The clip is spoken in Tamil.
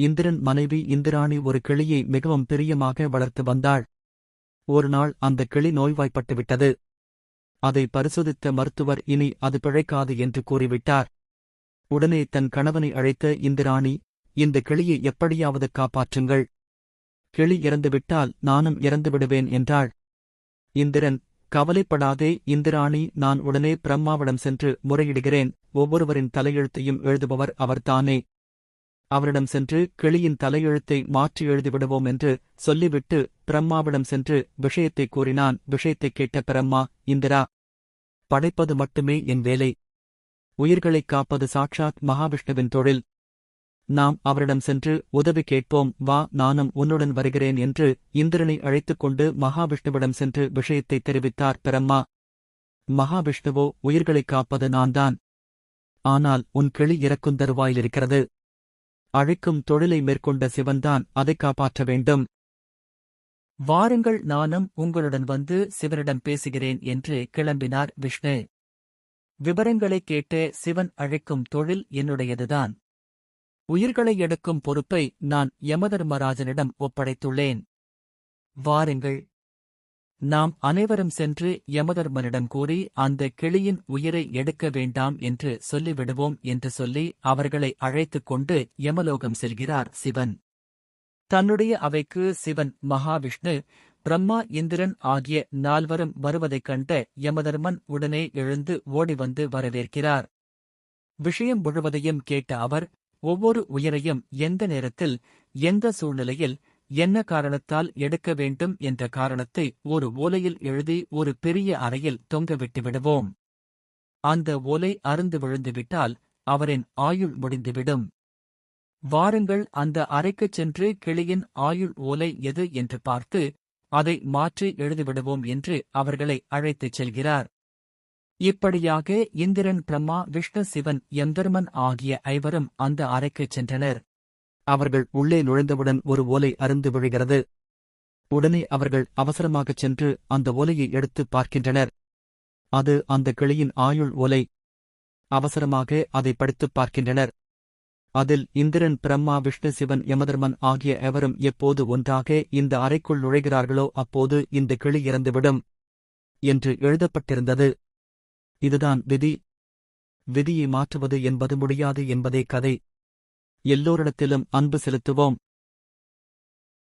இந்திரன் மனைவி இந்திராணி ஒரு கிளியை மிகவும் பிரியமாக வளர்த்து வந்தாள். ஒரு நாள் அந்த கிளி நோய்வாய்ப்பட்டுவிட்டது. அதை பரிசோதித்த மருத்துவர் இனி அது பிழைக்காது என்று கூறிவிட்டார். உடனே தன் கணவனை அழைத்த இந்திராணி, இந்த கிளியை எப்படியாவது காப்பாற்றுங்கள். கிளி இறந்துவிட்டால் நானும் இறந்துவிடுவேன் என்றாள். இந்திரன், கவலைப்படாதே இந்திராணி, நான் உடனே பிரம்மாவிடம் சென்று முறையிடுகிறேன். ஒவ்வொருவரின் தலையெழுத்தையும் எழுதுபவர் அவர்தானே. அவரிடம் சென்று கிளியின் தலையெழுத்தை மாற்றி எழுதிவிடுவோம் என்று சொல்லிவிட்டு பிரம்மாவிடம் சென்று விஷயத்தை கூறினான். விஷயத்தைக் கேட்ட பிரம்மா, இந்திரா, படைப்பது மட்டுமே என் வேலை. உயிர்களைக் காப்பது சாட்சாத் மகாவிஷ்ணுவின் தொழில். நாம் அவரிடம் சென்று உதவி கேட்போம், வா, நானும் உன்னுடன் வருகிறேன் என்று இந்திரனை அழைத்துக் கொண்டு மகாவிஷ்ணுவிடம் சென்று விஷயத்தை தெரிவித்தார் பிரம்மா. மகாவிஷ்ணுவோ, உயிர்களைக் காப்பது நான்தான். ஆனால் உன் கிளி இறக்கும் தருவாயிலிருக்கிறது. அழைக்கும் தொழிலை மேற்கொண்ட சிவன்தான் அதைக் காப்பாற்ற வேண்டும். வாருங்கள், நானும் உங்களுடன் வந்து சிவனிடம் பேசுகிறேன் என்று கிளம்பினார் விஷ்ணு. விவரங்களைக் கேட்ட சிவன், அழைக்கும் தொழில் என்னுடையதுதான். உயிர்களை எடுக்கும் பொறுப்பை நான் யமதர்மராஜனிடம் ஒப்படைத்துள்ளேன். வாருங்கள், நாம் அனைவரும் சென்று யமதர்மனிடம் கூறி அந்த கிளியின் உயிரை எடுக்க வேண்டாம் என்று சொல்லிவிடுவோம் என்று சொல்லி அவர்களை அழைத்துக் கொண்டு யமலோகம் செல்கிறார் சிவன். தன்னுடைய அவைக்கு சிவன், மகாவிஷ்ணு, பிரம்மா, இந்திரன் ஆகிய நால்வரும் வருவதைக் கண்ட யமதர்மன் உடனே எழுந்து ஓடிவந்து வரவேற்கிறார். விஷயம் முழுவதையும் கேட்ட அவர், ஒவ்வொரு உயிரையும் எந்த நேரத்தில், எந்த சூழ்நிலையில், என்ன காரணத்தால் எடுக்க வேண்டும் என்ற காரணத்தை ஒரு ஓலையில் எழுதி ஒரு பெரிய அறையில் தொங்கவிட்டு விடுவோம். அந்த ஓலை அறுந்து விழுந்துவிட்டால் அவரின் ஆயுள் முடிந்துவிடும். வாருங்கள், அந்த அறைக்குச் சென்று கிளியின் ஆயுள் ஓலை எது என்று பார்த்து அதை மாற்றி எழுதிவிடுவோம் என்று அவர்களை அழைத்துச் செல்கிறார். இப்படியாக இந்திரன், பிரம்மா, விஷ்ணு, சிவன், யமதர்மன் ஆகிய ஐவரும் அந்த அறைக்குச் சென்றனர். அவர்கள் உள்ளே நுழைந்தவுடன் ஒரு ஓலை அறுந்து விழுகிறது. உடனே அவர்கள் அவசரமாகச் சென்று அந்த ஓலையை எடுத்துப் பார்க்கின்றனர். அது அந்த கிளியின் ஆயுள் ஓலை. அவசரமாக அதை படித்துப் பார்க்கின்றனர். அதில் இந்திரன், பிரம்மா, விஷ்ணு, சிவன், யமதர்மன் ஆகிய எவரும் எப்போது ஒன்றாக இந்த அறைக்குள் நுழைகிறார்களோ அப்போது இந்த கிளி இறந்துவிடும் என்று எழுதப்பட்டிருந்தது. இதுதான் விதி. விதியை மாற்றுவது என்பது முடியாது என்பதே கதை. எல்லோரிடத்திலும் அன்பு செலுத்துவோம்.